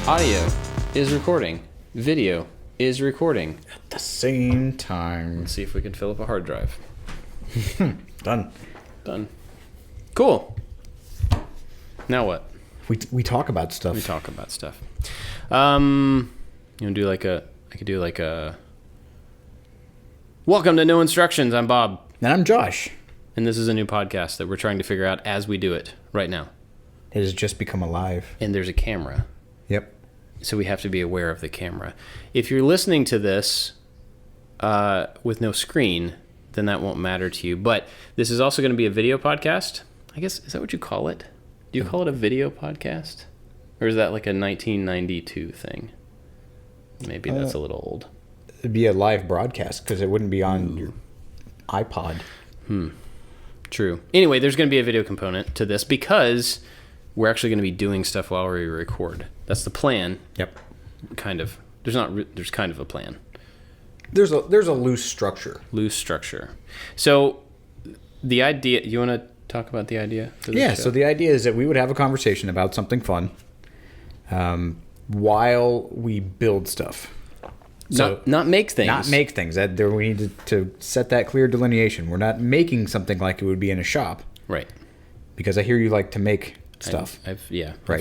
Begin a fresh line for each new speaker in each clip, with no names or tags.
Audio is recording. Video is recording.
At the same time.
Let's see if we can fill up a hard drive.
Done.
Cool. Now what?
We talk about stuff.
We talk about stuff. You want to do like a... I could do like a... Welcome to No Instructions. I'm Bob.
And I'm Josh.
And this is a new podcast that we're trying to figure out as we do it right now.
It has just become alive.
And there's a camera.
Yep.
So we have to be aware of the camera. If you're listening to this with no screen, then that won't matter to you. But this is also going to be a video podcast. I guess, is that what you call it? Do you call it a video podcast? Or is that like a 1992 thing? Maybe that's a little old.
It'd be a live broadcast because it wouldn't be on your iPod.
True. Anyway, there's going to be a video component to this because we're actually going to be doing stuff while we record. That's the plan.
Yep.
Kind of. There's kind of a plan.
There's a loose structure.
So the idea, you want to talk about the idea?
Yeah, so the idea is that we would have a conversation about something fun while we build stuff. So
not make things.
Not make things. We need to set that clear delineation. We're not making something like it would be in a shop.
Right.
Because I hear you like to make stuff.
I've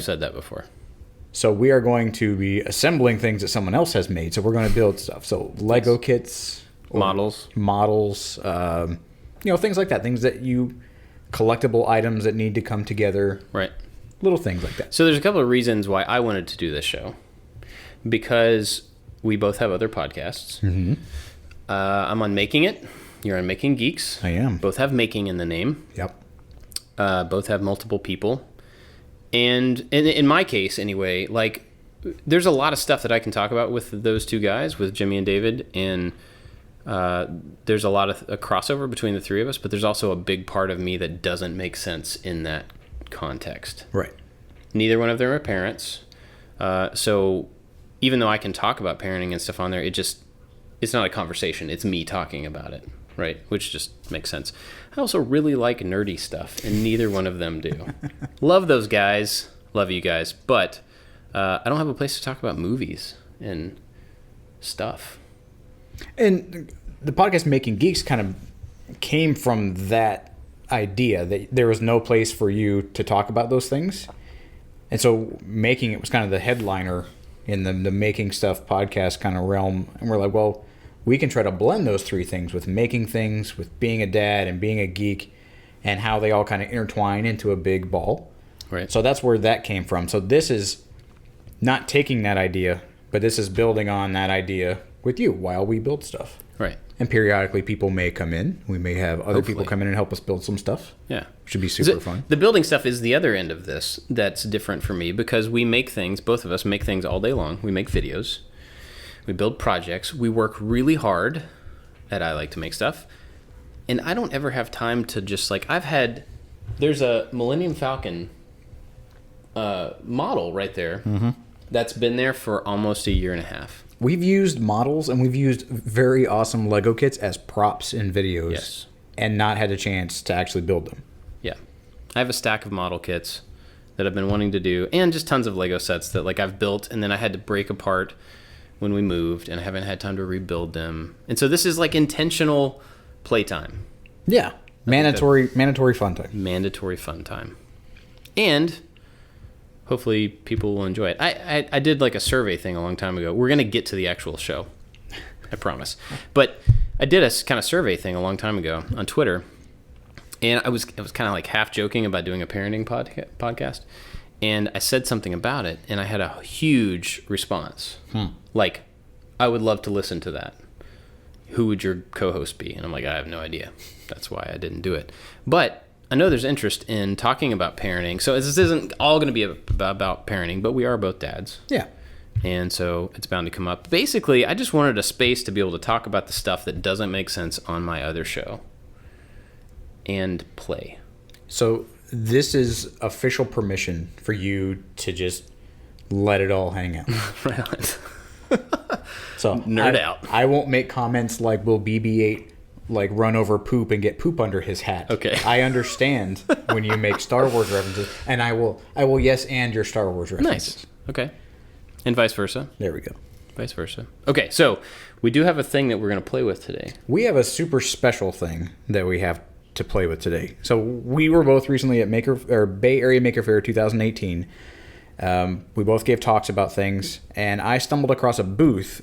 said that before.
So we are going to be assembling things that someone else has made. So we're going to build stuff. So Lego kits.
Models.
Things like that. Things that collectible items that need to come together.
Right.
Little things like that.
So there's a couple of reasons why I wanted to do this show. Because we both have other podcasts.
Mm-hmm.
I'm on Making It. You're on Making Geeks.
I am.
Both have making in the name.
Yep.
Both have multiple people. And in my case, anyway, like, there's a lot of stuff that I can talk about with those two guys, with Jimmy and David, and there's a lot of a crossover between the three of us, but there's also a big part of me that doesn't make sense in that context.
Right.
Neither one of them are parents. So even though I can talk about parenting and stuff on there, it's not a conversation. It's me talking about it, right? Which just makes sense. I also really like nerdy stuff, and neither one of them do. Love those guys. Love you guys. But I don't have a place to talk about movies and stuff.
And the podcast Making Geeks kind of came from that idea that there was no place for you to talk about those things. And so Making It was kind of the headliner in the Making Stuff podcast kind of realm. And we're like, well, we can try to blend those three things with making things, with being a dad and being a geek, and how they all kind of intertwine into a big ball.
Right.
So that's where that came from. So this is not taking that idea, but this is building on that idea with you while we build stuff.
Right.
And periodically people may come in. We may have other people come in and help us build some stuff.
Yeah.
Should be super fun.
The building stuff is the other end of this that's different for me because we make things, both of us make things all day long. We make videos. We build projects. We work really hard at I Like to Make Stuff. And I don't ever have time to just there's a Millennium Falcon model right there that's been there for almost a year and a half.
We've used models and we've used very awesome Lego kits as props in videos.
Yes.
And not had a chance to actually build them.
Yeah. I have a stack of model kits that I've been wanting to do, and just tons of Lego sets that I've built and then I had to break apart when we moved, and I haven't had time to rebuild them. And so this is like intentional playtime.
Yeah. Mandatory fun time.
Mandatory fun time. And hopefully people will enjoy it. I did like a survey thing a long time ago. We're going to get to the actual show. I promise. But I did a kind of survey thing a long time ago on Twitter. And I was kind of like half joking about doing a parenting podcast. And I said something about it, and I had a huge response. Like, I would love to listen to that. Who would your co-host be? And I'm like, I have no idea. That's why I didn't do it. But I know there's interest in talking about parenting. So this isn't all going to be about parenting, but we are both dads.
Yeah.
And so it's bound to come up. Basically, I just wanted a space to be able to talk about the stuff that doesn't make sense on my other show and play.
So this is official permission for you to just let it all hang out.
Right on.
So
Nerd out.
I won't make comments like, will BB-8 run over poop and get poop under his hat?
Okay.
I understand when you make Star Wars references, and I will yes and your Star Wars references.
Nice. Okay. And vice versa.
There we go.
Vice versa. Okay, so we do have a thing that we're going to play with today.
We have a super special thing that we have to play with today. So we were both recently at Bay Area Maker Faire 2018. We both gave talks about things, and I stumbled across a booth.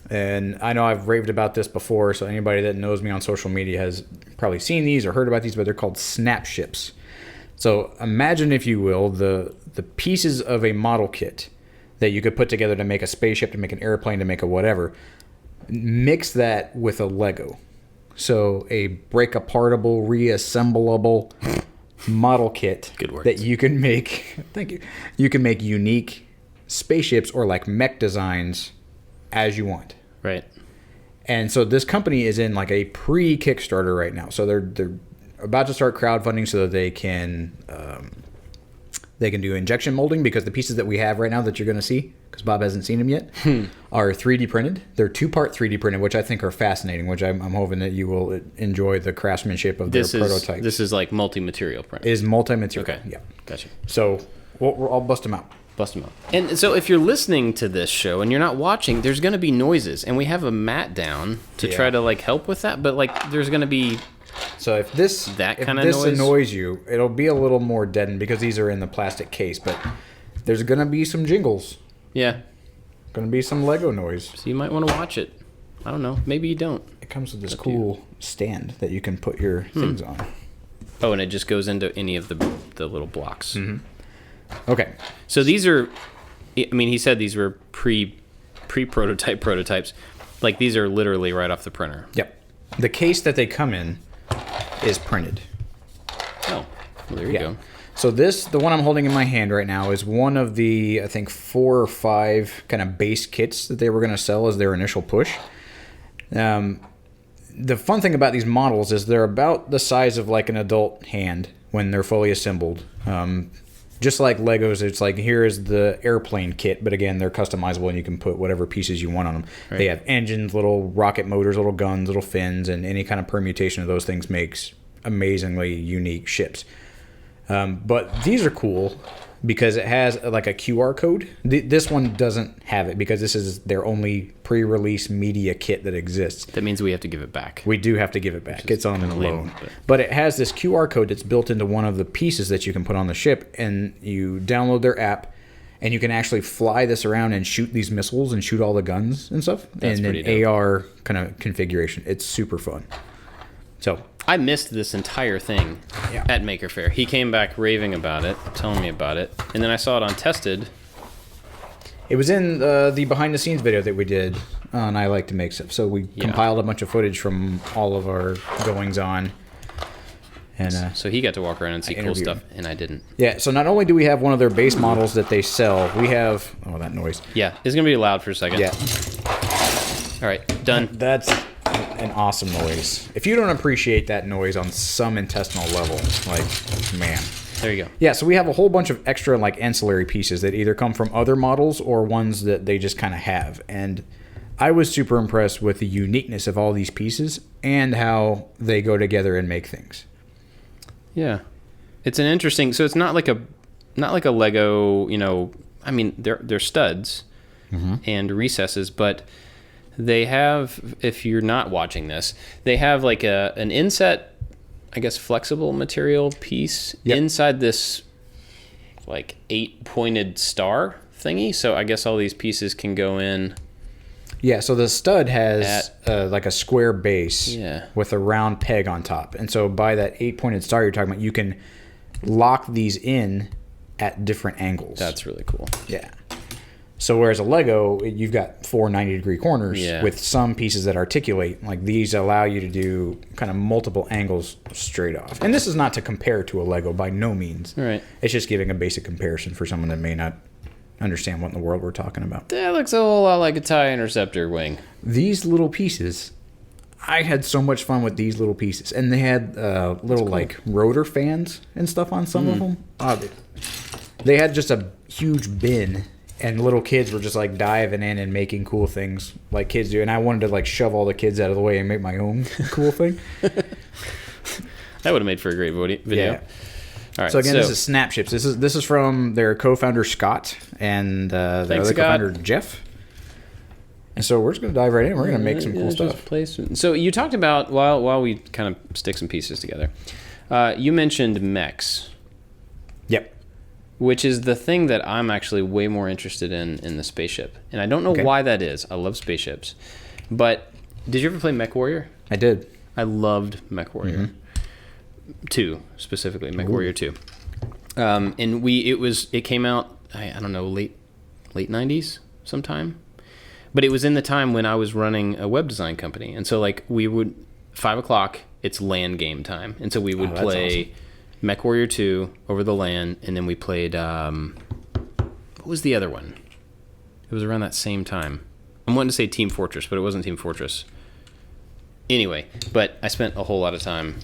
And I know I've raved about this before, so anybody that knows me on social media has probably seen these or heard about these, but they're called snap ships. So imagine, if you will, the pieces of a model kit that you could put together to make a spaceship, to make an airplane, to make a whatever. Mix that with a Lego. So a break-apartable, reassemblable model kit that you can make. Thank you. You can make unique spaceships or like mech designs as you want.
Right.
And so this company is in like a pre-Kickstarter right now. So they're about to start crowdfunding so that they can do injection molding, because the pieces that we have right now that you're going to see, because Bob hasn't seen them yet, are 3D printed. They're 2-part 3D printed, which I think are fascinating, which I'm hoping that you will enjoy the craftsmanship of their prototypes.
This is like multi-material print.
Is multi-material.
Okay.
Yeah.
Gotcha.
So I'll bust them out.
Bust them out. And so if you're listening to this show and you're not watching, there's going to be noises. And we have a mat down to try to like help with that. But like there's going to be...
So if this annoys you, it'll be a little more deadened because these are in the plastic case. But there's going to be some jingles.
Yeah.
Going to be some Lego noise.
So you might want to watch it. I don't know. Maybe you don't.
It comes with this cool stand that you can put your things on.
Oh, and it just goes into any of the little blocks.
Mm-hmm. Okay.
So these are... I mean, he said these were pre-prototype prototypes. Like these are literally right off the printer.
Yep. The case that they come in is printed.
Oh, well, there you go.
So the one I'm holding in my hand right now is one of the, I think, 4 or 5 kind of base kits that they were going to sell as their initial push. The fun thing about these models is they're about the size of like an adult hand when they're fully assembled. Just like Legos, it's like, here is the airplane kit, but again, they're customizable and you can put whatever pieces you want on them. Right. They have engines, little rocket motors, little guns, little fins, and any kind of permutation of those things makes amazingly unique ships. But these are cool because it has like a QR code. This one doesn't have it because this is their only pre-release media kit that exists.
That means we have to give it back.
We do have to give it back. It's on a loan. But it has this QR code that's built into one of the pieces that you can put on the ship, and you download their app, and you can actually fly this around and shoot these missiles and shoot all the guns and stuff in an AR kind of configuration. It's super fun. So
I missed this entire thing at Maker Faire. He came back raving about it, telling me about it, and then I saw it on Tested.
It was in the behind-the-scenes video that we did on I Like to Make Stuff. So we compiled a bunch of footage from all of our goings-on. And
so he got to walk around and see cool stuff, and I didn't.
Yeah, so not only do we have one of their base models that they sell, we have... Oh, that noise.
Yeah, it's going to be loud for a second.
Yeah.
All right, done.
That's an awesome noise. If you don't appreciate that noise on some intestinal level, like, man.
There you go.
Yeah, so we have a whole bunch of extra like ancillary pieces that either come from other models or ones that they just kind of have. And I was super impressed with the uniqueness of all these pieces and how they go together and make things.
Yeah. It's an interesting, so it's not like a Lego, you know, I mean, they're studs and recesses, but they have, if you're not watching this, they have like an inset, I guess, flexible material piece inside this like 8-pointed star thingy. So I guess all these pieces can go in.
Yeah, so the stud has like a square base with a round peg on top. And so by that 8-pointed star you're talking about, you can lock these in at different angles.
That's really cool.
Yeah. So whereas a Lego, you've got 4 90-degree corners with some pieces that articulate. Like these allow you to do kind of multiple angles straight off. And this is not to compare to a Lego by no means.
Right.
It's just giving a basic comparison for someone that may not understand what in the world we're talking about.
That looks a whole lot like a TIE Interceptor wing.
These little pieces, I had so much fun with these little pieces. And they had little like rotor fans and stuff on some of them. They had just a huge bin. And little kids were just like diving in and making cool things like kids do. And I wanted to like shove all the kids out of the way and make my own cool thing.
That would have made for a great video. All right.
So again, this is Snapships. This is from their co-founder Scott and their other co-founder Jeff. And so we're just going to dive right in. We're going to make some cool stuff.
So you talked about, while we kind of stick some pieces together, you mentioned mechs.
Yep.
Which is the thing that I'm actually way more interested in the spaceship. And I don't know why that is. I love spaceships. But did you ever play Mechwarrior?
I did.
I loved Mechwarrior. 2, specifically. Mechwarrior 2. And it came out, I don't know, late 90s sometime. But it was in the time when I was running a web design company. And so, like, we would, 5 o'clock, it's LAN game time. And so we would play Mechwarrior 2 over the LAN. And then we played, what was the other one? It was around that same time. I'm wanting to say Team Fortress, but it wasn't Team Fortress. Anyway, but I spent a whole lot of time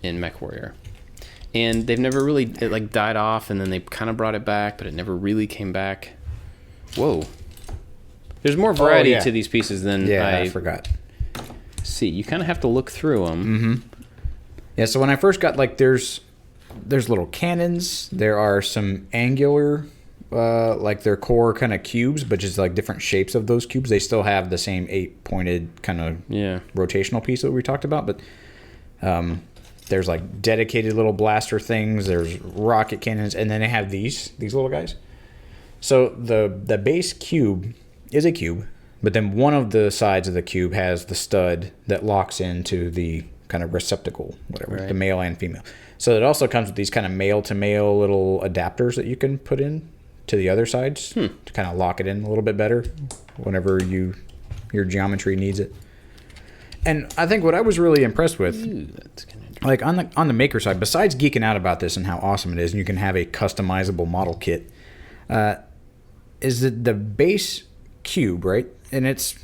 in Mechwarrior. And they've never really, it like died off, and then they kind of brought it back, but it never really came back. Whoa. There's more variety to these pieces than I
forgot.
See, you kind of have to look through them.
Mm-hmm. Yeah, so when I first got, like, there's little cannons. There are some angular, like their core kind of cubes, but just like different shapes of those cubes. They still have the same 8-pointed kind of rotational piece that we talked about, but there's like dedicated little blaster things. There's rocket cannons, and then they have these little guys. So the base cube is a cube, but then one of the sides of the cube has the stud that locks into the kind of receptacle, whatever, the male and female. So it also comes with these kind of male-to-male little adapters that you can put in to the other sides to kind of lock it in a little bit better whenever your geometry needs it. And I think what I was really impressed with,
that's kind of
like on the maker side, besides geeking out about this and how awesome it is, and you can have a customizable model kit, is that the base cube, right? And it's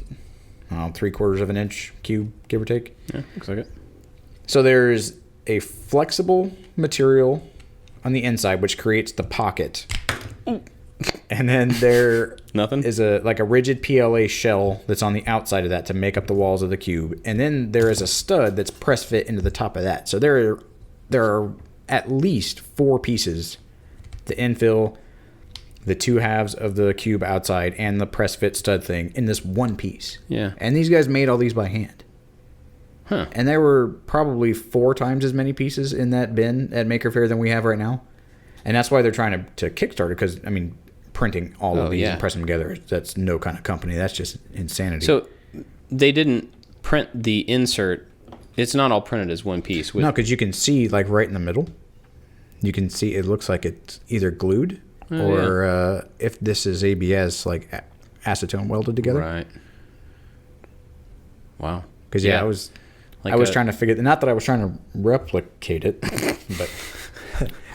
3/4 of an inch cube, give or take.
Yeah, looks like it. So
there's a flexible material on the inside which creates the pocket. And then there is a rigid PLA shell that's on the outside of that to make up the walls of the cube. And then there is a stud that's press fit into the top of that. So there are at least 4 pieces: the infill, the 2 halves of the cube outside, and the press fit stud thing in this one piece.
Yeah.
And these guys made all these by hand.
Huh.
And there were probably 4 times as many pieces in that bin at Maker Faire than we have right now. And that's why they're trying to Kickstarter, because, I mean, printing all of these and pressing them together, that's no kind of company. That's just insanity.
So they didn't print the insert. It's not all printed as one piece.
No, because you can see, like, right in the middle, you can see it looks like it's either glued or if this is ABS, like acetone welded together.
Right. Wow.
Because, I was trying to figure, not that I was trying to replicate it, but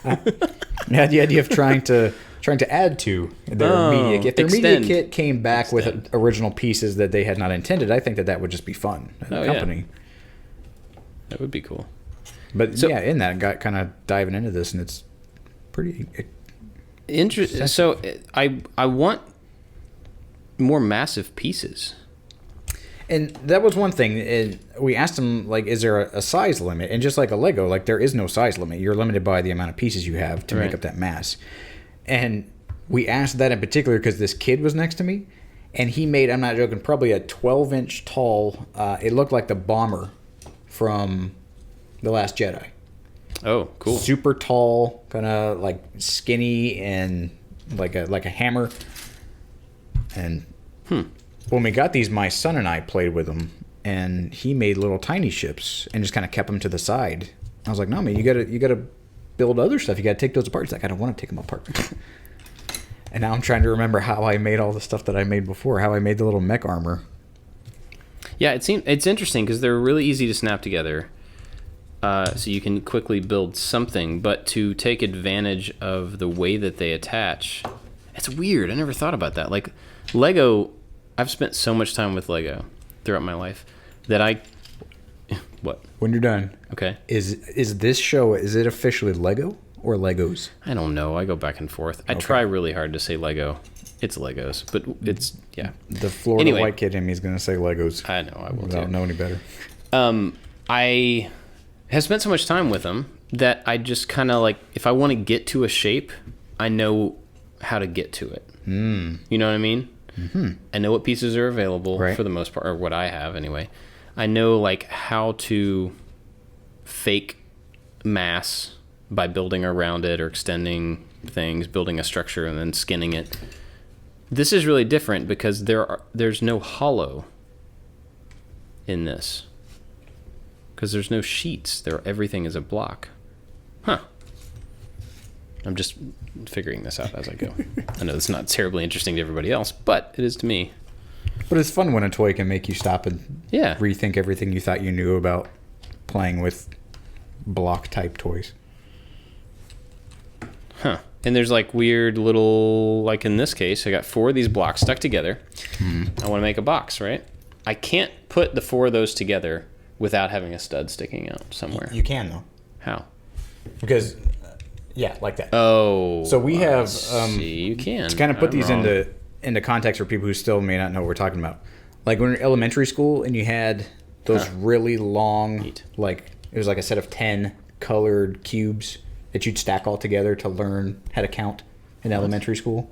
I had the idea of trying to add to their media kit. If their media kit came back with original pieces that they had not intended, I think that would just be fun as a company.
Yeah. That would be cool.
But in that, got kind of diving into this, and it's pretty
interesting. So I want more massive pieces.
And that was one thing. We asked them, like, is there a size limit? And just like a Lego, like, there is no size limit. You're limited by the amount of pieces you have to make up that mass. And we asked that in particular because this kid was next to me, and he made, I'm not joking, probably a 12-inch tall, it looked like the bomber from The Last Jedi.
Oh, cool.
Super tall, kind of like skinny and like a hammer. And when we got these, my son and I played with them, and he made little tiny ships and just kind of kept them to the side. I was like, no, man, you gotta build other stuff. You gotta take those apart. He's like, I don't want to take them apart. And now I'm trying to remember how I made all the stuff that I made before, how I made the little mech armor.
Yeah, it's interesting because they're really easy to snap together. So you can quickly build something, but to take advantage of the way that they attach, it's weird. I never thought about that. Like Lego, I've spent so much time with Lego throughout my life that what?
When you're done,
okay.
Is this show, is it officially Lego or Legos?
I don't know. I go back and forth. I try really hard to say Lego. It's Legos, but it's
The Florida white kid in me is going to say Legos.
I know. I will
without
too.
know any better.
I have spent so much time with them that I just kind of like, if I want to get to a shape, I know how to get to it. You know what I mean? Mm-hmm. I know what pieces are available for the most part, or what I have anyway. I know like how to fake mass by building around it or extending things, building a structure and then skinning it. This is really different because there's no hollow in this. Because there's no sheets. Everything is a block. Huh. I'm just figuring this out as I go. I know it's not terribly interesting to everybody else, but it is to me.
But it's fun when a toy can make you stop and rethink everything you thought you knew about playing with block-type toys.
Huh. And there's like weird little, like in this case, I got 4 of these blocks stuck together. I want to make a box, right? I can't put the 4 of those together without having a stud sticking out somewhere.
You can, though.
How?
Because, like that.
Oh.
So we have...
see, you can.
To kind of put these into context for people who still may not know what we're talking about. Like when you're in elementary school and you had those really long, like it was like a set of 10 colored cubes that you'd stack all together to learn how to count in elementary school.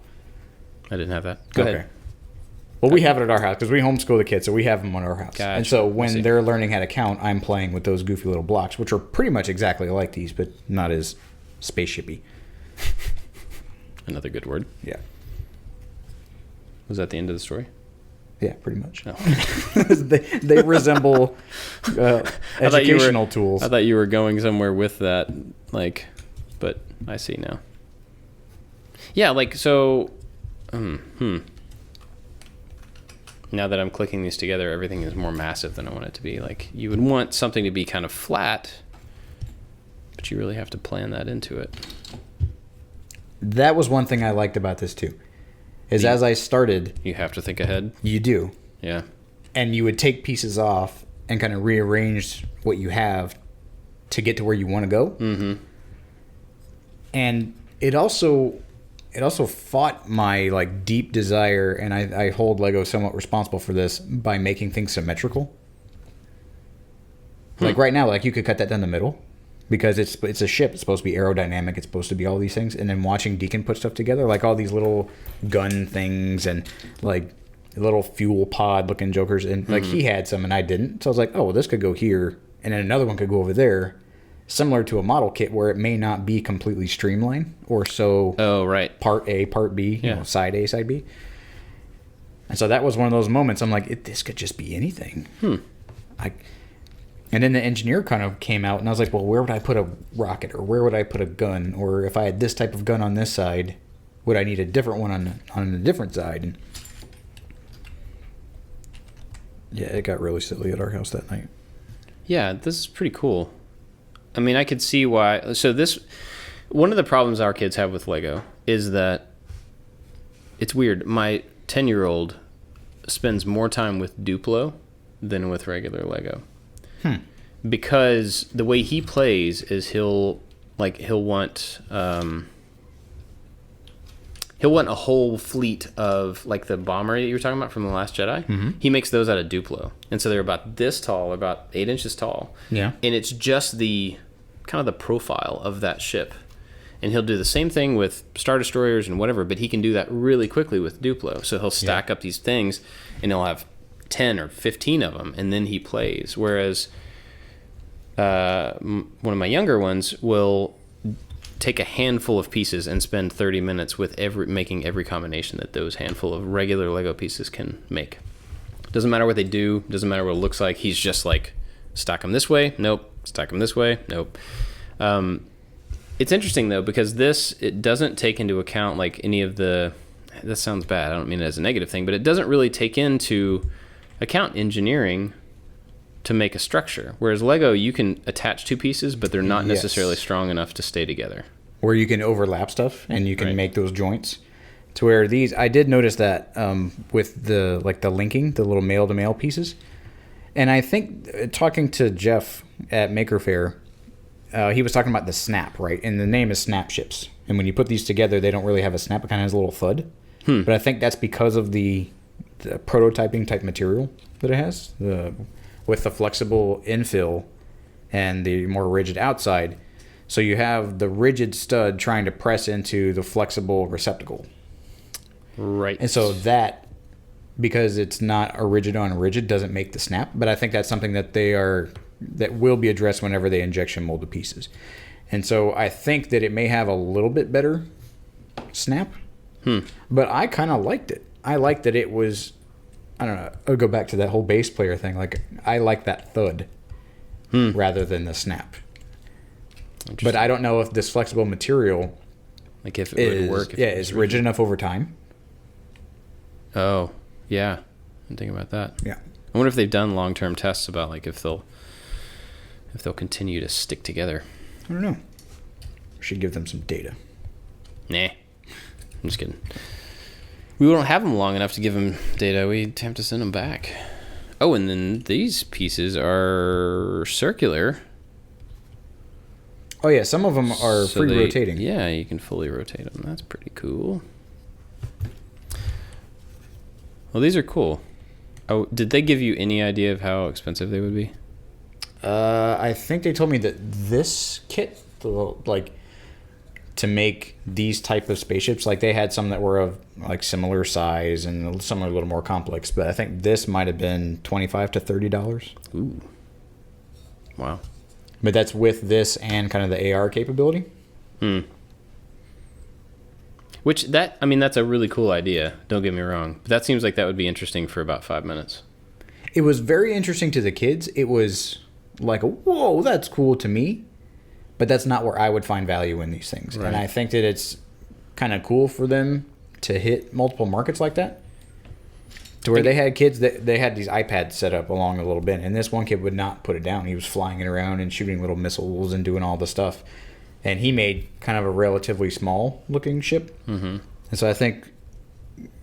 I didn't have that. Go ahead.
Well, we have it at our house because we homeschool the kids, so we have them at our house.
Gotcha.
And so when they're learning how to count, I'm playing with those goofy little blocks, which are pretty much exactly like these, but not as spaceshipy.
Another good word.
Yeah.
Was that the end of the story?
Yeah, pretty much.
Oh.
they resemble educational tools.
I thought you were going somewhere with that, like, but I see now. Yeah, like, so, now that I'm clicking these together, everything is more massive than I want it to be. Like, you would want something to be kind of flat, but you really have to plan that into it.
That was one thing I liked about this, too. As I started...
You have to think ahead?
You do.
Yeah.
And you would take pieces off and kind of rearrange what you have to get to where you want to go. Mm-hmm. And it also fought my like deep desire, and I hold Lego somewhat responsible for this, by making things symmetrical. Like right now, like you could cut that down the middle. Because it's a ship. It's supposed to be aerodynamic. It's supposed to be all these things. And then watching Deacon put stuff together, like all these little gun things and like little fuel pod looking jokers. And like he had some and I didn't. So I was like, oh, well, this could go here. And then another one could go over there. Similar to a model kit where it may not be completely streamlined or so.
Oh, right.
Part A, part B, side A, side B. And so that was one of those moments. I'm like, this could just be anything. And then the engineer kind of came out, and I was like, well, where would I put a rocket, or where would I put a gun? Or if I had this type of gun on this side, would I need a different one on a different side? And yeah, it got really silly at our house that night.
Yeah, this is pretty cool. I mean, I could see why. So one of the problems our kids have with Lego is that it's weird. My 10-year-old spends more time with Duplo than with regular Lego. Because the way he plays is he'll want a whole fleet of like the bomber that you were talking about from The Last Jedi. He makes those out of Duplo, and so they're about this tall, about 8 inches tall. Yeah, and it's just the kind of the profile of that ship. And he'll do the same thing with Star Destroyers and whatever, but he can do that really quickly with Duplo. So he'll stack up these things, and he'll have 10 or 15 of them, and then he plays. Whereas one of my younger ones will take a handful of pieces and spend 30 minutes with making every combination that those handful of regular Lego pieces can make. Doesn't matter what they do, doesn't matter what it looks like. He's just like, stack them this way, nope. Stack them this way, nope. It's interesting though, because it doesn't take into account like any of the, that sounds bad, I don't mean it as a negative thing, but it doesn't really take into account engineering to make a structure. Whereas Lego, you can attach two pieces, but they're not necessarily strong enough to stay together. Where
you can overlap stuff and you can make those joints. To where these, I did notice that with the linking, the little male to male pieces. And I think talking to Jeff at Maker Faire, he was talking about the snap, right? And the name is Snap Ships. And when you put these together, they don't really have a snap. It kind of has a little thud. But I think that's because of the prototyping type material that it has. With the flexible infill and the more rigid outside. So you have the rigid stud trying to press into the flexible receptacle.
Right.
And so that, because it's not a rigid on rigid, doesn't make the snap. But I think that's something that that will be addressed whenever they injection mold the pieces. And so I think that it may have a little bit better snap. But I kind of liked it. I liked that it was, I don't know, I'll go back to that whole bass player thing. Like, I like that thud rather than the snap. But I don't know if this flexible material,
like if it would work.
Is rigid enough over time.
Oh, yeah. I'm thinking about that.
Yeah.
I wonder if they've done long-term tests about like if they'll continue to stick together.
I don't know. We should give them some data.
Nah. I'm just kidding. We don't have them long enough to give them data. We have to send them back. Oh, and then these pieces are circular.
Oh, yeah. Some of them are free rotating.
Yeah, you can fully rotate them. That's pretty cool. Well, these are cool. Oh, did they give you any idea of how expensive they would be?
I think they told me that this kit, like, to make these type of spaceships, like they had some that were of like similar size and some are a little more complex, but I think this might have been $25 to $30.
Ooh. Wow.
But that's with this and kind of the AR capability.
Which that's a really cool idea. Don't get me wrong. But that seems like that would be interesting for about 5 minutes.
It was very interesting to the kids. It was like, whoa, that's cool to me. But that's not where I would find value in these things. Right. And I think that it's kind of cool for them to hit multiple markets like that. To where they had kids that they had these iPads set up along a little bit. And this one kid would not put it down. He was flying it around and shooting little missiles and doing all the stuff. And he made kind of a relatively small looking ship. Mm-hmm. And so I think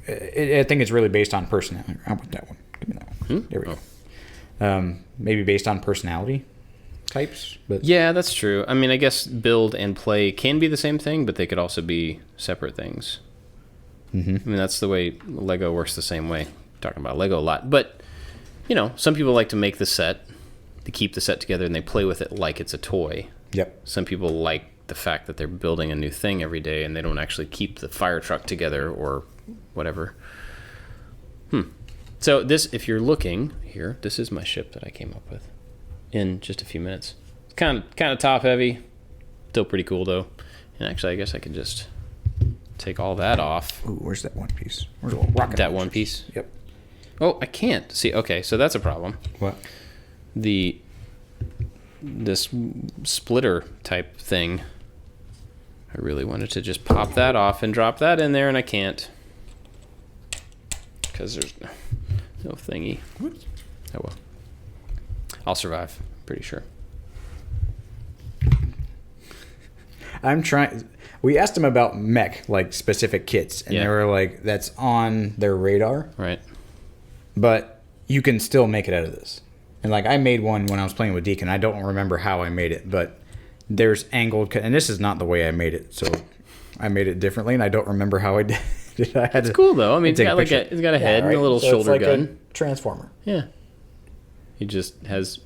it's really based on personality. I want that one. Give me that one. There we go. Maybe based on personality types. But
yeah, that's true. I mean, I guess build and play can be the same thing, but they could also be separate things. Mm-hmm. I mean, that's the way Lego works the same way. I'm talking about Lego a lot. But, some people like to make the set, to keep the set together, and they play with it like it's a toy.
Yep.
Some people like the fact that they're building a new thing every day and they don't actually keep the fire truck together or whatever. So this, if you're looking here, this is my ship that I came up with in just a few minutes. It's kind of top heavy, still pretty cool though. And actually, I guess I could just take all that off.
Ooh, where's that one piece? Where's the rocket?
That one piece?
Yep.
Oh, I can't see. Okay, so that's a problem.
What?
This splitter type thing. I really wanted to just pop that off and drop that in there, and I can't. Because there's no thingy. Oh well. I'll survive, pretty sure.
I'm trying. We asked them about mech, like specific kits, and they were like, that's on their radar.
Right.
But you can still make it out of this. And like I made one when I was playing with Deacon. I don't remember how I made it, but there's angled, and this is not the way I made it, so I made it differently, and I don't remember how I did.
It's cool though. I mean, it's got a head and a little shoulder gun.
A transformer.
Yeah. He just has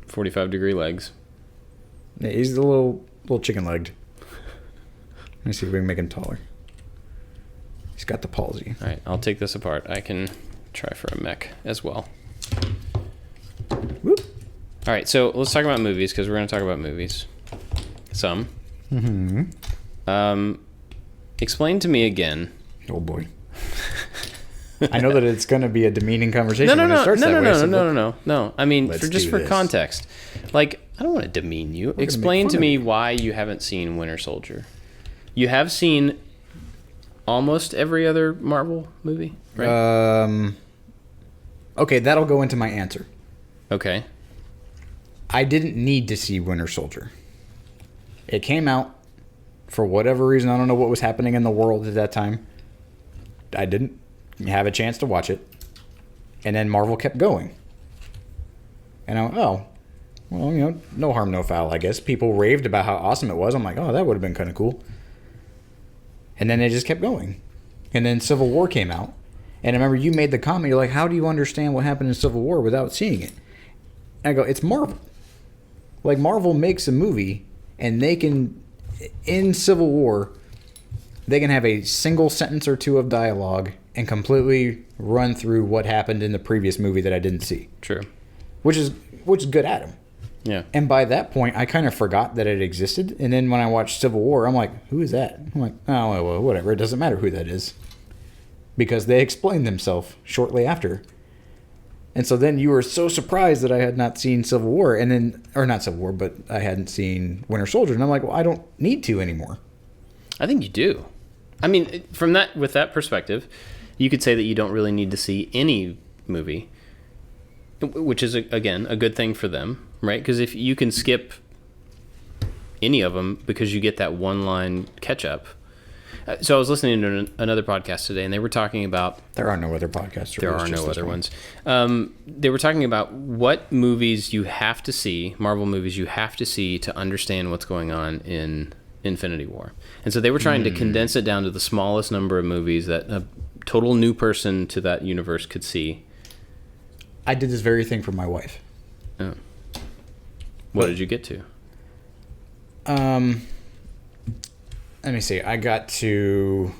45-degree legs.
Yeah, he's a little chicken-legged. Let me see if we can make him taller. He's got the palsy.
All right, I'll take this apart. I can try for a mech as well.
Whoop.
All right, so let's talk about movies because we're going to talk about movies. Some. Mm-hmm. Explain to me again.
Oh boy. I know that it's going to be a demeaning conversation when it starts that way.
No. I mean, for context. Like, I don't want to demean you. Explain to me why you haven't seen Winter Soldier. You have seen almost every other Marvel movie, right?
Okay, that'll go into my answer.
Okay.
I didn't need to see Winter Soldier. It came out for whatever reason. I don't know what was happening in the world at that time. I didn't have a chance to watch it. And then Marvel kept going. And I went, oh, well, no harm, no foul, I guess. People raved about how awesome it was. I'm like, oh, that would have been kind of cool. And then they just kept going. And then Civil War came out. And I remember you made the comment, you're like, how do you understand what happened in Civil War without seeing it? And I go, it's Marvel. Like, Marvel makes a movie, and they can, in Civil War, they can have a single sentence or two of dialogue and completely run through what happened in the previous movie that I didn't see.
True.
Which is good at him.
Yeah.
And by that point, I kind of forgot that it existed. And then when I watched Civil War, I'm like, who is that? I'm like, oh, well, whatever. It doesn't matter who that is. Because they explained themselves shortly after. And so then you were so surprised that I had not seen Civil War. And then, or not Civil War, but I hadn't seen Winter Soldier. And I'm like, well, I don't need to anymore.
I think you do. I mean, with that perspective, you could say that you don't really need to see any movie, which is, again, a good thing for them, right? Because if you can skip any of them because you get that one-line catch-up. So I was listening to another podcast today, and they were talking about...
There are no other podcasts.
There are no other ones. They were talking about what movies you have to see, Marvel movies you have to see to understand what's going on in Infinity War. And so they were trying to condense it down to the smallest number of movies that a total new person to that universe could see.
I did this very thing for my wife.
Oh. What did you get to?
Let me see. I got to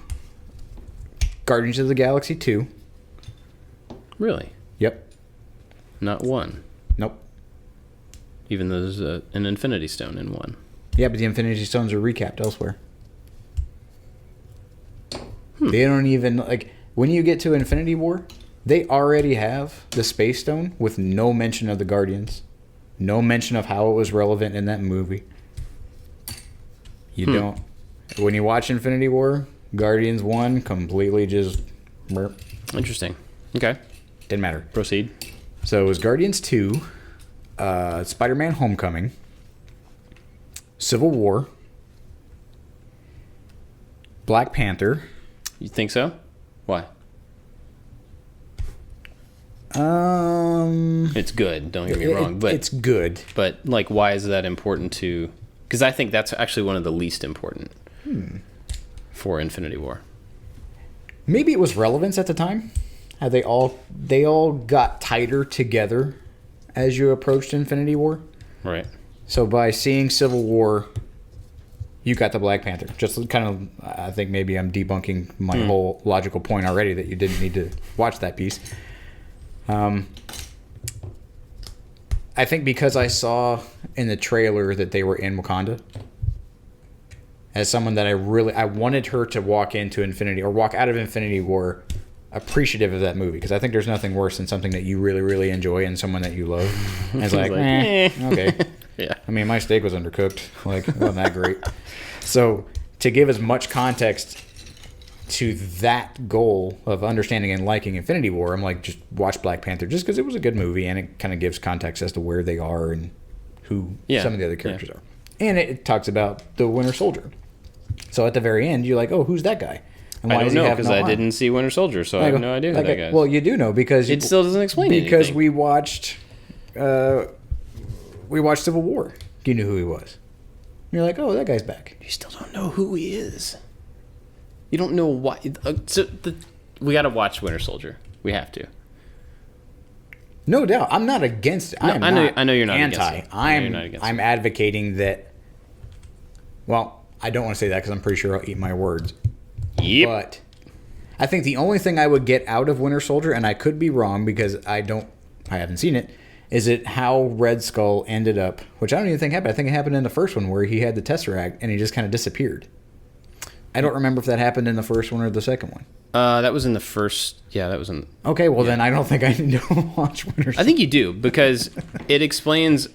Guardians of the Galaxy 2.
Really?
Yep.
Not 1?
Nope.
Even though there's an Infinity Stone in 1.
Yeah, but the Infinity Stones are recapped elsewhere. They don't even... Like, when you get to Infinity War, they already have the Space Stone with no mention of the Guardians. No mention of how it was relevant in that movie. You don't... When you watch Infinity War, Guardians 1 completely just...
Interesting. Okay.
Didn't matter.
Proceed.
So it was Guardians 2, Spider-Man Homecoming, Civil War, Black Panther.
You think so? Why? It's good, don't get me wrong. But
it's good.
But, like, why is that important to... Because I think that's actually one of the least important for Infinity War.
Maybe it was relevance at the time. How they all got tighter together as you approached Infinity War.
Right.
So by seeing Civil War, you got the Black Panther. Just kind of, I think maybe I'm debunking my whole logical point already that you didn't need to watch that piece. I think because I saw in the trailer that they were in Wakanda, as someone that I wanted her to walk into Infinity or walk out of Infinity War appreciative of that movie, because I think there's nothing worse than something that you really, really enjoy and someone that you love. And it's like, okay.
Yeah.
I mean, my steak was undercooked. Like, it wasn't that great. So to give as much context to that goal of understanding and liking Infinity War, I'm like, just watch Black Panther just because it was a good movie and it kind of gives context as to where they are and who some of the other characters are. And it talks about the Winter Soldier. So at the very end, you're like, oh, who's that guy? And
why I don't know because I didn't see Winter Soldier, so I have no idea who that guy is.
Well, you do know because
it still doesn't explain anything.
Because we watched Civil War. You knew who he was. You're like, oh, that guy's back.
You still don't know who he is. You don't know why. We got to watch Winter Soldier. We have to.
No doubt. I'm not against it.
No, I know you're not
anti.
Against it.
I'm advocating that. Well, I don't want to say that because I'm pretty sure I'll eat my words.
Yep.
But I think the only thing I would get out of Winter Soldier, and I could be wrong because I haven't seen it, is it how Red Skull ended up, which I don't even think happened. I think it happened in the first one where he had the Tesseract and he just kind of disappeared. I don't remember if that happened in the first one or the second one.
That was in the first. Yeah, that was in.
Okay, well then I don't think I need to watch Winter Soldier.
I think you do because it explains.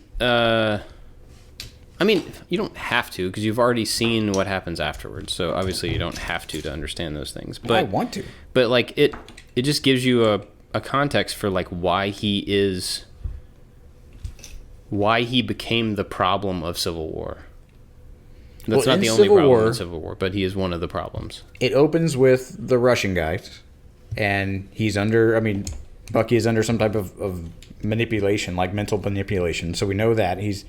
I mean, you don't have to because you've already seen what happens afterwards. So obviously you don't have to understand those things. But
I want to.
But like it just gives you a context for like why he became the problem of Civil War. That's not the only problem in Civil War, but he is one of the problems.
It opens with the Russian guys, and he's under. I mean, Bucky is under some type of manipulation, like mental manipulation. So we know that he's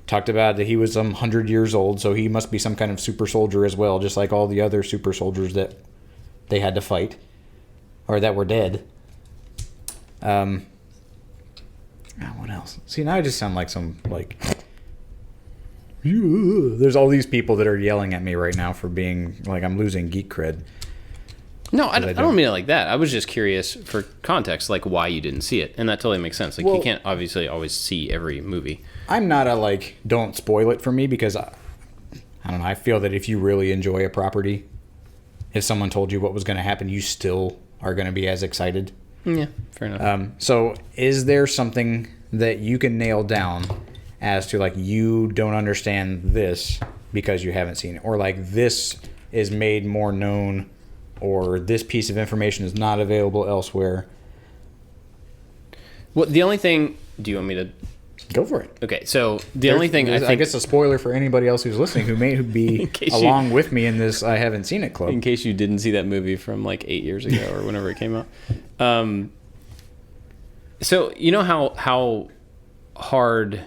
talked about that he was 100 years old, so he must be some kind of super soldier as well, just like all the other super soldiers that they had to fight or that were dead. What else? See, now I just sound like some There's all these people that are yelling at me right now for being like I'm losing geek cred.
No, I don't mean it like that. I was just curious for context, like why you didn't see it, and that totally makes sense. Like you can't obviously always see every movie.
I'm not a like don't spoil it for me because I don't know. I feel that if you really enjoy a property, if someone told you what was going to happen, you still are going to be as excited.
Yeah, fair enough.
So is there something that you can nail down as to like you don't understand this because you haven't seen it, or like this is made more known, or this piece of information is not available elsewhere?
Well, the only thing. Do you want me to
go for it?
Okay, so the only thing I
guess a spoiler for anybody else who's listening who may be along with me in this I haven't seen it club.
In case you didn't see that movie from like 8 years ago or whenever it came out. So you know how hard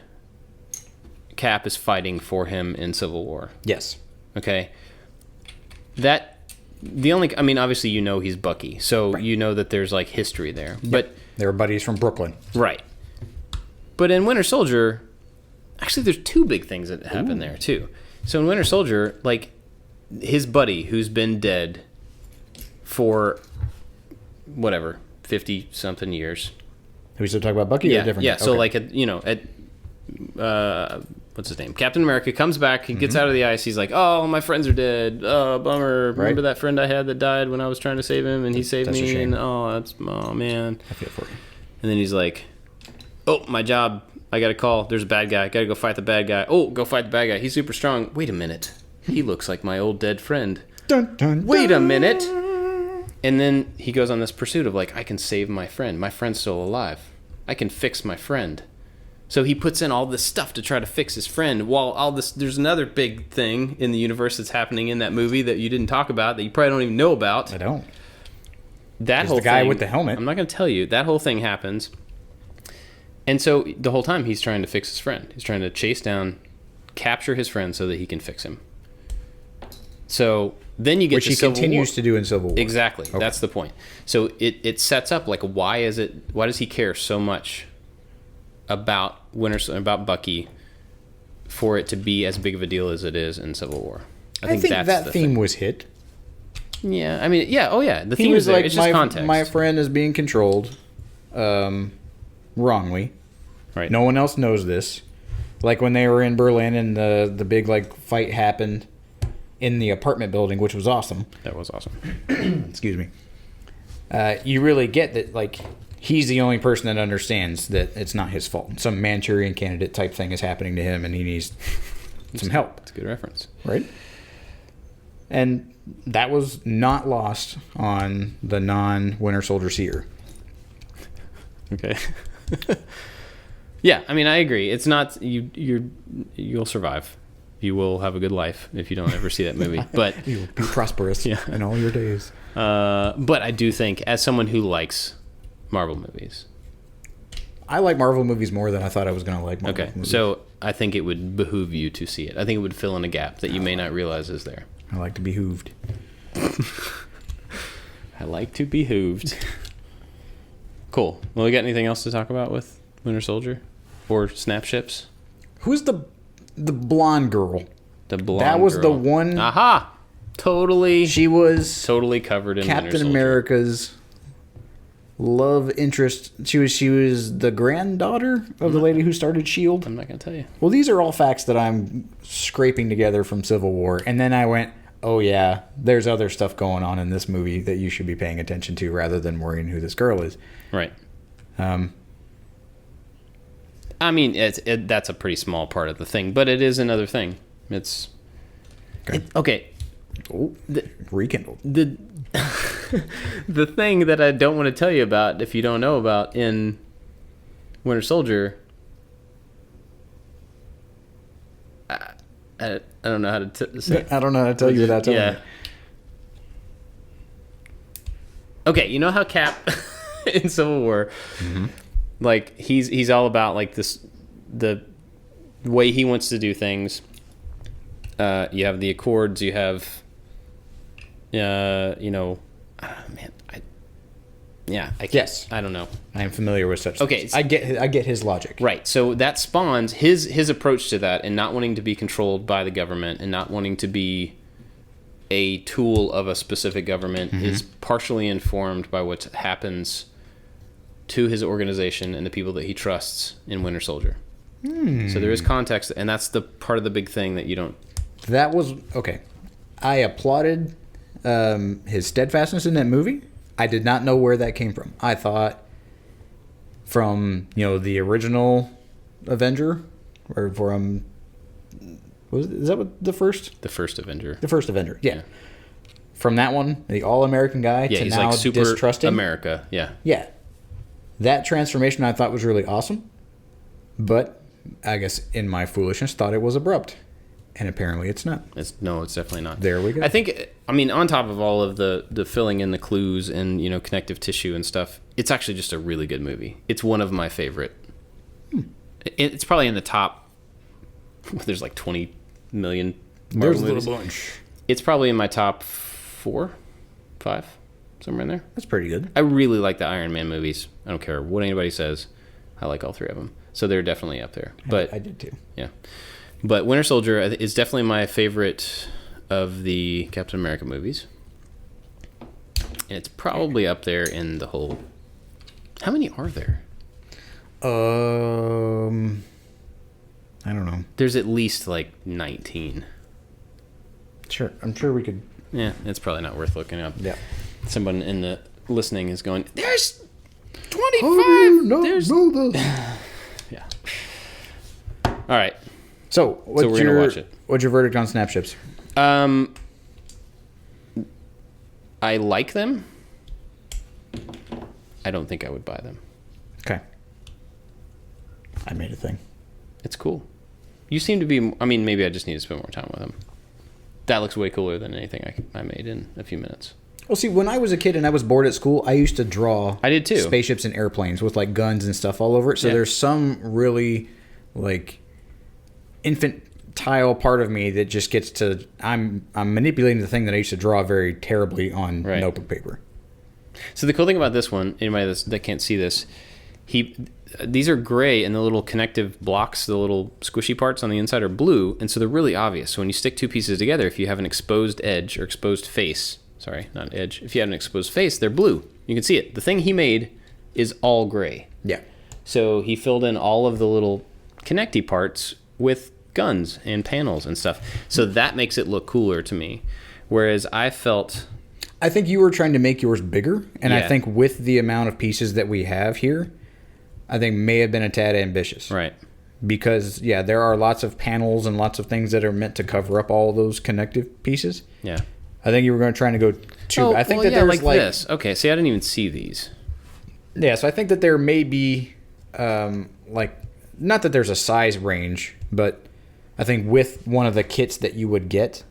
Cap is fighting for him in Civil War?
Yes.
Okay. Obviously you know he's Bucky, so you know that there's like history there. Yep. But
they're buddies from Brooklyn.
Right. But in Winter Soldier, actually there's two big things that happen there too. So in Winter Soldier, like his buddy who's been dead for whatever, 50 something years.
Are we still talking about Bucky or different?
Yeah, so like what's his name? Captain America comes back, he gets out of the ice, he's like, oh, my friends are dead. Oh, bummer. Remember that friend I had that died when I was trying to save him and he saved me? And oh man.
I feel for you.
And then he's like, oh, my job. I got a call. There's a bad guy. Got to go fight the bad guy. Oh, go fight the bad guy. He's super strong. Wait a minute. He looks like my old dead friend.
Dun, dun,
Wait a minute. And then he goes on this pursuit of like, I can save my friend. My friend's still alive. I can fix my friend. So he puts in all this stuff to try to fix his friend. While all this, there's another big thing in the universe that's happening in that movie that you didn't talk about, that you probably don't even know about.
I don't.
That whole
the guy
thing,
with the helmet.
I'm not going to tell you. That whole thing happens. And so the whole time he's trying to fix his friend. He's trying to chase down, capture his friend so that he can fix him. So then you get
Which he continues to do in Civil War.
Exactly. Okay. That's the point. So it sets up like why does he care so much about Bucky for it to be as big of a deal as it is in Civil War?
I think that's that theme was hit.
Yeah, I mean, yeah, oh yeah, the theme is there.
Like,
it's just context.
My friend is being controlled wrongly.
Right.
No one else knows this. Like when they were in Berlin and the big like fight happened in the apartment building, which was awesome.
That was awesome.
Excuse me. You really get that like he's the only person that understands that it's not his fault. Some Manchurian candidate type thing is happening to him and he needs some help.
That's a good reference.
Right? And that was not lost on the non-Winter Soldier seer.
Okay. Yeah, I mean, I agree. It's not you'll survive. You will have a good life if you don't ever see that movie. But
you'll be prosperous in all your days.
But I do think, as someone who likes Marvel movies,
I like Marvel movies more than I thought I was going to like Marvel movies.
So I think it would behoove you to see it. I think it would fill in a gap that you may not realize is there.
I like to be hooved.
I like to be hooved. Cool. Well, we got anything else to talk about with Winter Soldier or Snap Ships?
Who's the blonde girl?
The blonde
That was
girl.
the one.
Aha! Totally.
She was
totally covered in Winter
Captain
Soldier.
America's love interest. She was the granddaughter of the lady who started S.H.I.E.L.D.
I'm not going to tell you.
Well, these are all facts that I'm scraping together from Civil War. And then I went, oh, yeah, there's other stuff going on in this movie that you should be paying attention to rather than worrying who this girl is.
Right. I mean, that's a pretty small part of the thing, but it is another thing. It's... Okay.
Oh, rekindled.
The thing that I don't want to tell you about, if you don't know about, in Winter Soldier... I don't know how to say it.
I don't know how to tell you without telling you.
Okay, you know how Cap in Civil War, like he's all about like the way he wants to do things. You have the Accords. You have, Yeah. I can't,
Yes.
I don't know.
I am familiar with such
Okay,
things. I get his logic.
Right. So that spawns his approach to that, and not wanting to be controlled by the government and not wanting to be a tool of a specific government is partially informed by what happens to his organization and the people that he trusts in Winter Soldier. So there is context, and that's the part of the big thing that you don't...
That was... Okay. I applauded his steadfastness in that movie. I did not know where that came from. I thought from, the original Avenger, or from... is that what the first?
The first Avenger.
The first Avenger, yeah. From that one, the all-American guy, to
he's
now
like super
distrusting
America, yeah.
Yeah. That transformation I thought was really awesome, but I guess in my foolishness thought it was abrupt, and apparently it's not.
It's definitely not.
There we go.
I think, on top of all of the filling in the clues and, connective tissue and stuff, it's actually just a really good movie. It's one of my favorite. It's probably in the top... There's like 20 million Marvel
There's a
movies.
little bunch.
It's probably in my top 4, 5, somewhere in there.
That's pretty good.
I really like the Iron Man movies. I don't care what anybody says. I like all 3 of them. So they're definitely up there. But
I did too.
Yeah. But Winter Soldier is definitely my favorite of the Captain America movies. And it's probably up there in the whole... How many are there?
I don't know.
There's at least like 19.
Sure. I'm sure we could...
Yeah, it's probably not worth looking up.
Yeah.
Someone in the listening is going, there's 25!
No,
there's...
no.
Yeah. All right.
So,
we're going to watch it.
What's your verdict on Snapships?
I like them. I don't think I would buy them.
Okay. I made a thing.
It's cool. You seem to be... maybe I just need to spend more time with them. That looks way cooler than anything I made in a few minutes.
Well, see, when I was a kid and I was bored at school, I used to draw...
I did too.
Spaceships and airplanes with, like, guns and stuff all over it. So there's some really, like, infantile part of me that just gets to... I'm manipulating the thing that I used to draw very terribly on notebook paper.
So the cool thing about this one, anybody that can't see this, these are gray, and the little connective blocks, the little squishy parts on the inside are blue, and so they're really obvious. So when you stick 2 pieces together, if you have an exposed edge or exposed face, sorry, not edge, if you have an exposed face, they're blue. You can see it. The thing he made is all gray.
Yeah.
So he filled in all of the little connecty parts with guns and panels and stuff. So that makes it look cooler to me. Whereas I think
you were trying to make yours bigger, and I
Yeah.
think with the amount of pieces that we have here, I think may have been a tad ambitious.
Right.
Because, there are lots of panels and lots of things that are meant to cover up all those connective pieces.
Yeah.
I think you were trying to go too... I think that there's
like this. Okay, see, I didn't even see these.
Yeah, so I think that there may be, not that there's a size range, but I think with one of the kits that you would get,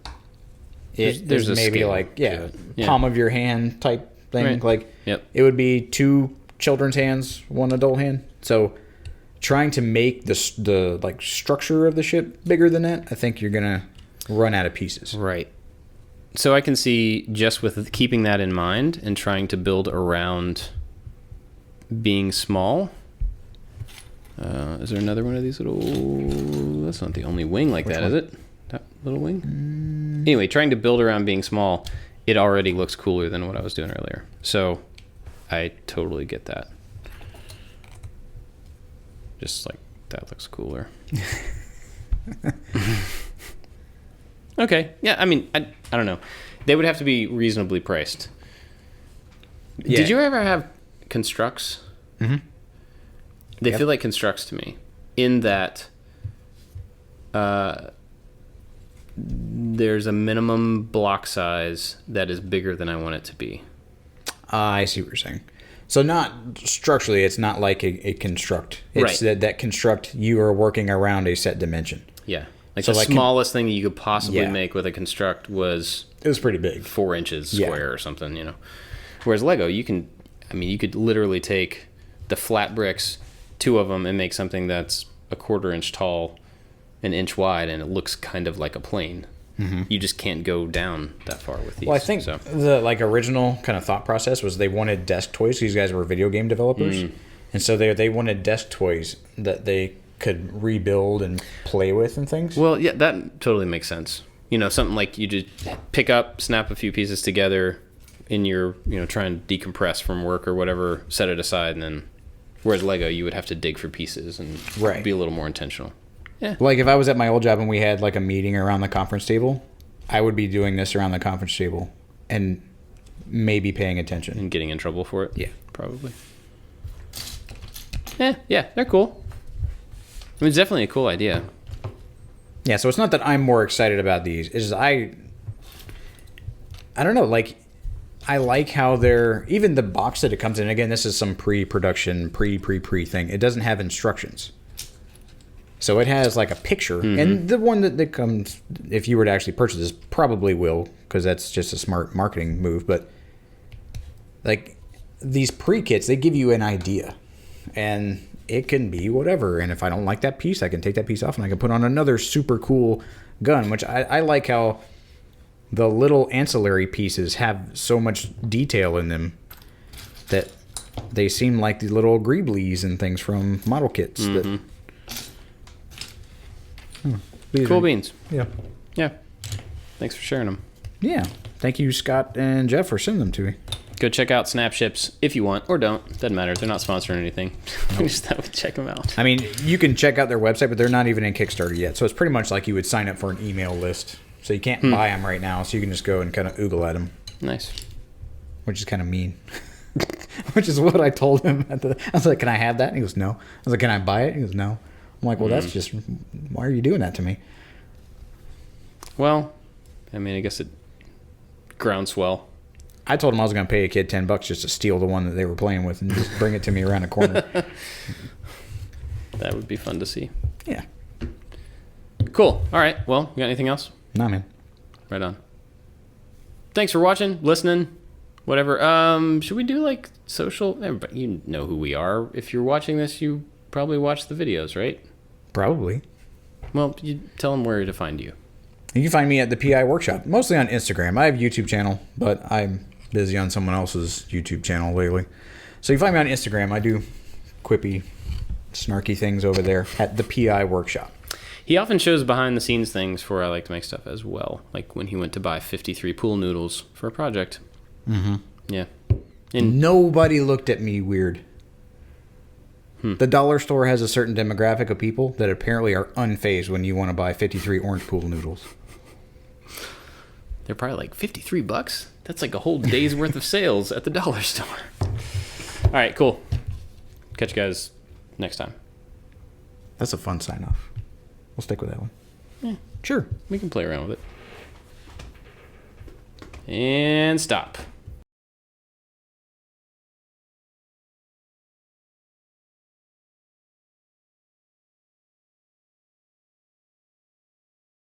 there's
a
maybe
scale
like,
to it. Yeah.
palm of your hand type thing.
Right.
Like,
Yep.
it would be 2 children's hands, 1 adult hand. So trying to make the structure of the ship bigger than that, I think you're going to run out of pieces.
Right. So I can see, just with keeping that in mind and trying to build around being small. Is there another one of these little... That's not the only wing like that, is it? That little wing? Anyway, trying to build around being small, it already looks cooler than what I was doing earlier. So I totally get that. Just like, that looks cooler. Okay. Yeah, I don't know. They would have to be reasonably priced.
Yeah.
Did you ever have constructs?
Mm-hmm.
They feel like constructs to me, in that there's a minimum block size that is bigger than I want it to be.
I see what you're saying. So not structurally, it's not like a construct. It's that construct, you are working around a set dimension.
Yeah. Like
So
the
like
smallest thing you could possibly make with a construct was...
It was pretty big.
4 inches square or something, Whereas Lego, you could literally take the flat bricks, 2 of them, and make something that's a 1/4 inch tall, 1 inch wide, and it looks kind of like a plane. You just can't go down that far with these.
Well, I think
so.
the original kind of thought process was they wanted desk toys. These guys were video game developers, and so they wanted desk toys that they could rebuild and play with and things.
Well, yeah, that totally makes sense. Something like you just pick up, snap a few pieces together in your, try and decompress from work or whatever, set it aside, and then, whereas Lego, you would have to dig for pieces and be a little more intentional. Yeah.
Like if I was at my old job and we had like a meeting around the conference table, I would be doing this around the conference table and maybe paying attention.
And getting in trouble for it?
Yeah.
Probably. Yeah, they're cool. I mean, it's definitely a cool idea.
Yeah, so it's not that I'm more excited about these. It's just I don't know, like I like how they're, even the box that it comes in, again, this is some pre-production, pre thing. It doesn't have instructions. So it has like a picture, and the one that comes, if you were to actually purchase this, probably will, because that's just a smart marketing move. But like these pre-kits, they give you an idea, and it can be whatever. And if I don't like that piece, I can take that piece off and I can put on another super cool gun, which I like how the little ancillary pieces have so much detail in them that they seem like the little greeblies and things from model kits that.
Cool beans.
Yeah.
Yeah. Thanks for sharing them.
Yeah. Thank you, Scott and Jeff, for sending them to me.
Go check out Snapships if you want, or don't. Doesn't matter. They're not sponsoring anything. Just thought we'd check them out.
I mean, you can check out their website, but they're not even in Kickstarter yet. So it's pretty much like you would sign up for an email list. So you can't buy them right now. So you can just go and kind of oogle at them.
Nice.
Which is kind of mean. Which is what I told him. I was like, can I have that? And he goes, no. I was like, can I buy it? He goes, no. I'm like, well, that's just, why are you doing that to me?
Well, I mean, I guess it groundswell.
I told him I was going to pay a kid $10 just to steal the one that they were playing with and just bring it to me around the corner.
That would be fun to see.
Yeah.
Cool. All right. Well, you got anything else?
Nah, man.
Right on. Thanks for watching, listening, whatever. Should we do like social? Everybody, you know who we are. If you're watching this, you probably watch the videos, right?
Probably.
Well, you tell them where to find you.
You can find me at the PI Workshop, mostly on Instagram. I have a YouTube channel, but I'm busy on someone else's YouTube channel lately. So you find me on Instagram. I do quippy, snarky things over there at the PI Workshop.
He often shows behind the scenes things for I Like to Make Stuff as well. Like when he went to buy 53 pool noodles for a project. Mm-hmm. Yeah.
And nobody looked at me weird. The dollar store has a certain demographic of people that apparently are unfazed when you want to buy 53 orange pool noodles.
They're probably like $53? That's like a whole day's worth of sales at the dollar store. All right, cool. Catch you guys next time.
That's a fun sign off. We'll stick with that one.
Yeah.
Sure.
We can play around with it. And stop.